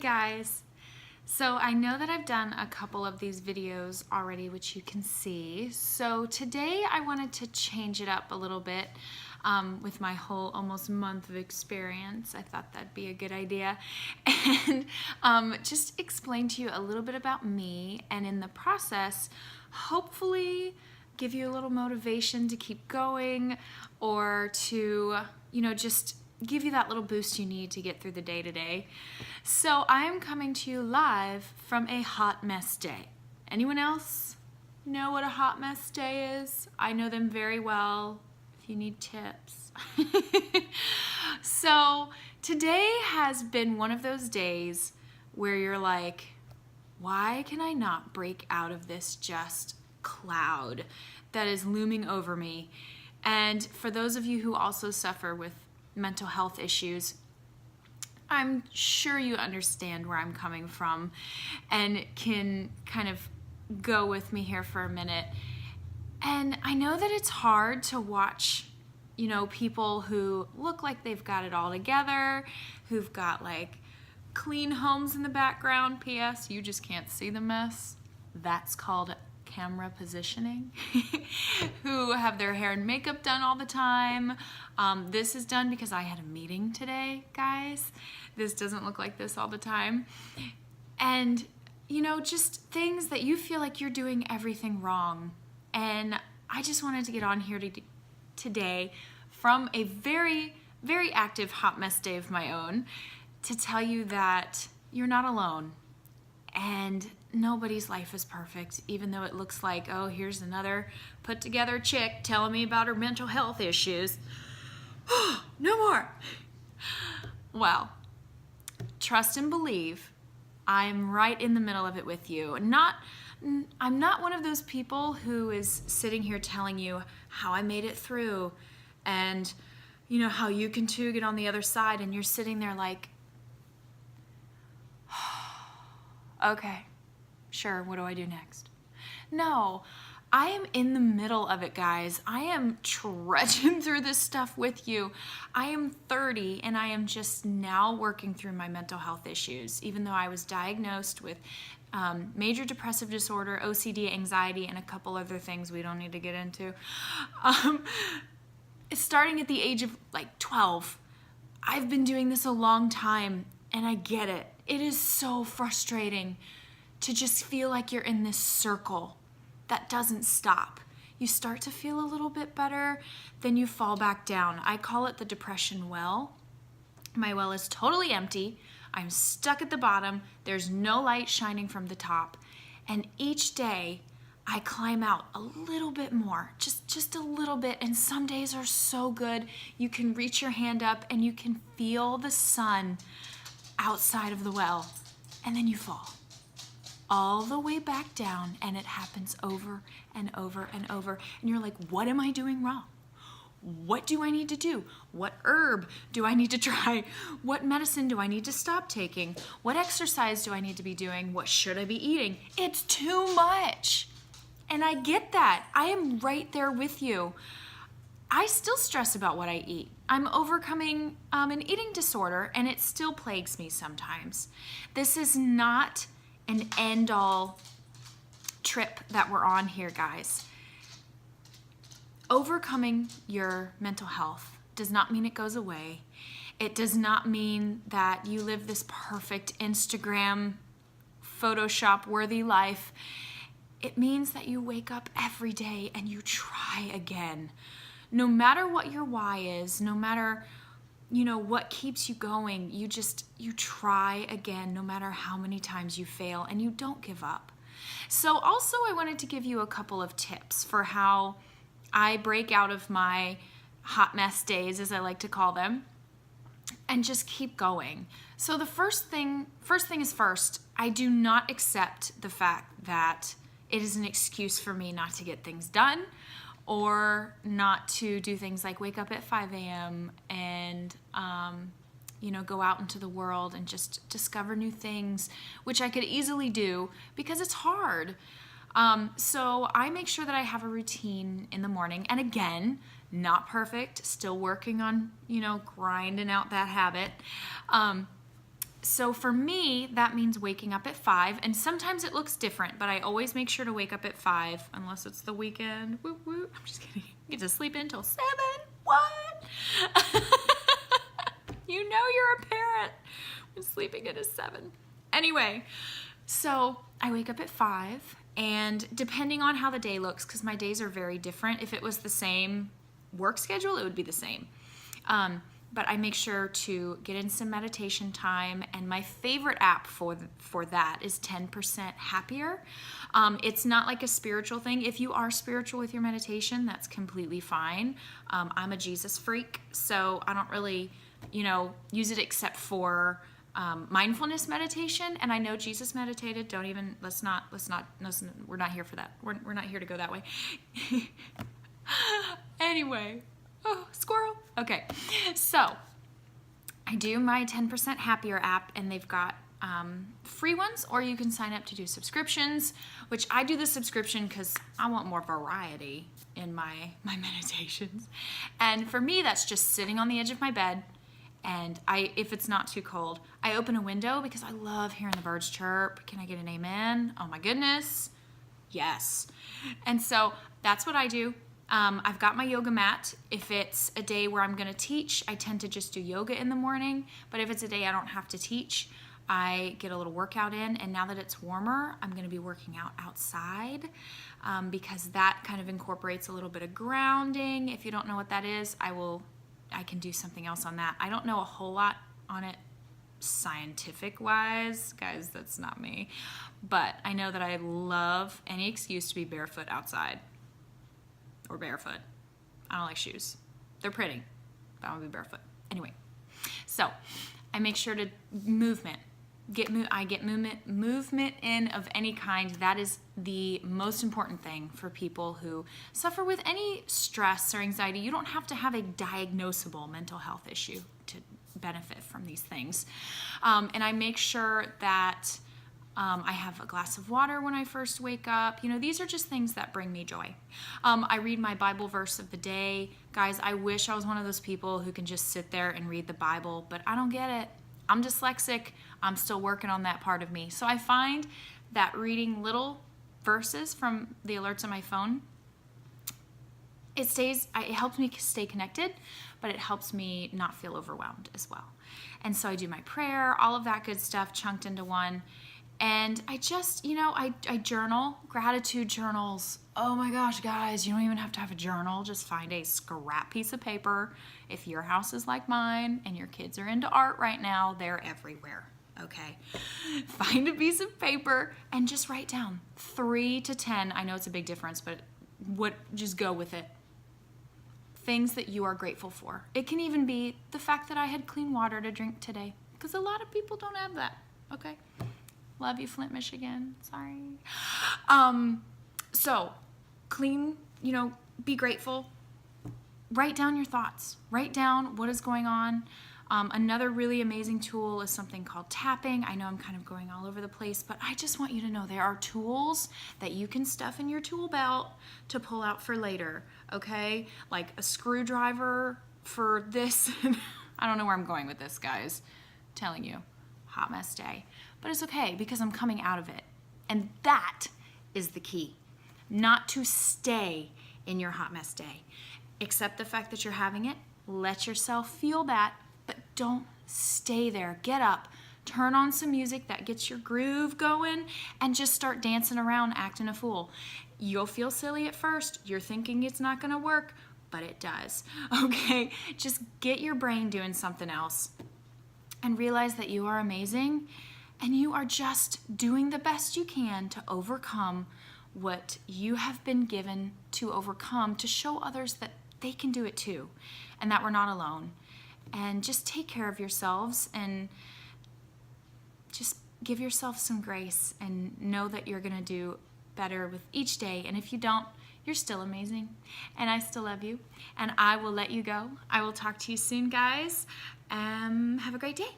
guys. So I know that I've done a couple of these videos already, which you can see. So today I wanted to change it up a little bit with my whole almost month of experience. I thought that'd be a good idea. And just explain to you a little bit about me, and in the process, hopefully give you a little motivation to keep going, or to, just give you that little boost you need to get through the day today. So I'm coming to you live from a hot mess day. Anyone else know what a hot mess day is? I know them very well if you need tips. So today has been one of those days where you're like, why can I not break out of this just cloud that is looming over me? And for those of you who also suffer with mental health issues, I'm sure you understand where I'm coming from and can kind of go with me here for a minute. And I know that it's hard to watch, people who look like they've got it all together, who've got like clean homes in the background. P.S. You just can't see the mess. That's called camera positioning. Who have their hair and makeup done all the time. This is done because I had a meeting today, guys. This doesn't look like this all the time. And, just things that you feel like you're doing everything wrong. And I just wanted to get on here today from a very, very active hot mess day of my own to tell you that you're not alone. And nobody's life is perfect, even though it looks like, oh, here's another put together chick telling me about her mental health issues. No more. Well, trust and believe, I'm right in the middle of it with you. I'm not one of those people who is sitting here telling you how I made it through and, how you can too get on the other side, and you're sitting there like, okay, sure, what do I do next? No, I am in the middle of it, guys. I am trudging through this stuff with you. I am 30 and I am just now working through my mental health issues, even though I was diagnosed with major depressive disorder, OCD, anxiety, and a couple other things we don't need to get into. Starting at the age of like 12. I've been doing this a long time, and I get it. It is so frustrating to just feel like you're in this circle that doesn't stop. You start to feel a little bit better, then you fall back down. I call it the depression well. My well is totally empty. I'm stuck at the bottom. There's no light shining from the top. And each day I climb out a little bit more, just a little bit. And some days are so good. You can reach your hand up and you can feel the sun outside of the well, and then you fall all the way back down, and it happens over and over and over, and you're like, what am I doing wrong? What do I need to do? What herb do I need to try? What medicine do I need to stop taking? What exercise do I need to be doing? What should I be eating? It's too much. And I get that. I am right there with you. I still stress about what I eat. I'm overcoming an eating disorder, and it still plagues me sometimes. This is not an end-all trip that we're on here, guys. Overcoming your mental health does not mean it goes away. It does not mean that you live this perfect Instagram, Photoshop-worthy life. It means that you wake up every day and you try again. No matter what your why is, no matter, what keeps you going, you try again, no matter how many times you fail, and you don't give up. So also I wanted to give you a couple of tips for how I break out of my hot mess days, as I like to call them, and just keep going. So the first thing is first, I do not accept the fact that it is an excuse for me not to get things done, or not to do things like wake up at 5 a.m. and, go out into the world and just discover new things, which I could easily do because it's hard. So I make sure that I have a routine in the morning. And again, not perfect, still working on, grinding out that habit. So for me, that means waking up at 5, and sometimes it looks different, but I always make sure to wake up at 5, unless it's the weekend. Woo woo. I'm just kidding. You get to sleep in until 7. What? You know you're a parent when sleeping in is 7. Anyway, so I wake up at 5, and depending on how the day looks, because my days are very different, if it was the same work schedule, it would be the same. But I make sure to get in some meditation time, and my favorite app for that is 10% Happier. It's not like a spiritual thing. If you are spiritual with your meditation, that's completely fine. I'm a Jesus freak, so I don't really, use it except for mindfulness meditation. And I know Jesus meditated. Let's not, we're not here for that. We're not here to go that way. Anyway. Oh, squirrel. Okay, so I do my 10% Happier app, and they've got free ones, or you can sign up to do subscriptions, which I do the subscription because I want more variety in my meditations. And for me, that's just sitting on the edge of my bed, and if it's not too cold, I open a window because I love hearing the birds chirp. Can I get an amen? Oh my goodness. Yes. And so that's what I do. I've got my yoga mat. If it's a day where I'm going to teach, I tend to just do yoga in the morning. But if it's a day I don't have to teach, I get a little workout in. And now that it's warmer, I'm going to be working out outside because that kind of incorporates a little bit of grounding. If you don't know what that is, I can do something else on that. I don't know a whole lot on it scientific wise. Guys, that's not me. But I know that I love any excuse to be barefoot outside. Or barefoot. I don't like shoes. They're pretty, but I want to be barefoot. Anyway, so I make sure to I get movement in of any kind. That is the most important thing for people who suffer with any stress or anxiety. You don't have to have a diagnosable mental health issue to benefit from these things. And I make sure that I have a glass of water when I first wake up. These are just things that bring me joy. I read my Bible verse of the day. Guys, I wish I was one of those people who can just sit there and read the Bible, but I don't get it. I'm dyslexic. I'm still working on that part of me. So I find that reading little verses from the alerts on my phone, it helps me stay connected, but it helps me not feel overwhelmed as well. And so I do my prayer, all of that good stuff chunked into one. And I just, I journal, gratitude journals. Oh my gosh, guys, you don't even have to have a journal. Just find a scrap piece of paper. If your house is like mine and your kids are into art right now, they're everywhere, okay? Find a piece of paper and just write down 3 to 10. I know it's a big difference, but just go with it. Things that you are grateful for. It can even be the fact that I had clean water to drink today, because a lot of people don't have that, okay? Love you, Flint, Michigan. Sorry. So clean, be grateful. Write down your thoughts. Write down what is going on. Another really amazing tool is something called tapping. I know I'm kind of going all over the place, but I just want you to know there are tools that you can stuff in your tool belt to pull out for later, okay? Like a screwdriver for this. I don't know where I'm going with this, guys. I'm telling you, hot mess day. But it's okay because I'm coming out of it. And that is the key. Not to stay in your hot mess day. Accept the fact that you're having it. Let yourself feel that, but don't stay there. Get up. Turn on some music that gets your groove going and just start dancing around, acting a fool. You'll feel silly at first. You're thinking it's not going to work, but it does. Okay? Just get your brain doing something else and realize that you are amazing. And you are just doing the best you can to overcome what you have been given to overcome, to show others that they can do it too, and that we're not alone. And just take care of yourselves and just give yourself some grace and know that you're going to do better with each day. And if you don't, you're still amazing. And I still love you. And I will let you go. I will talk to you soon, guys. Have a great day.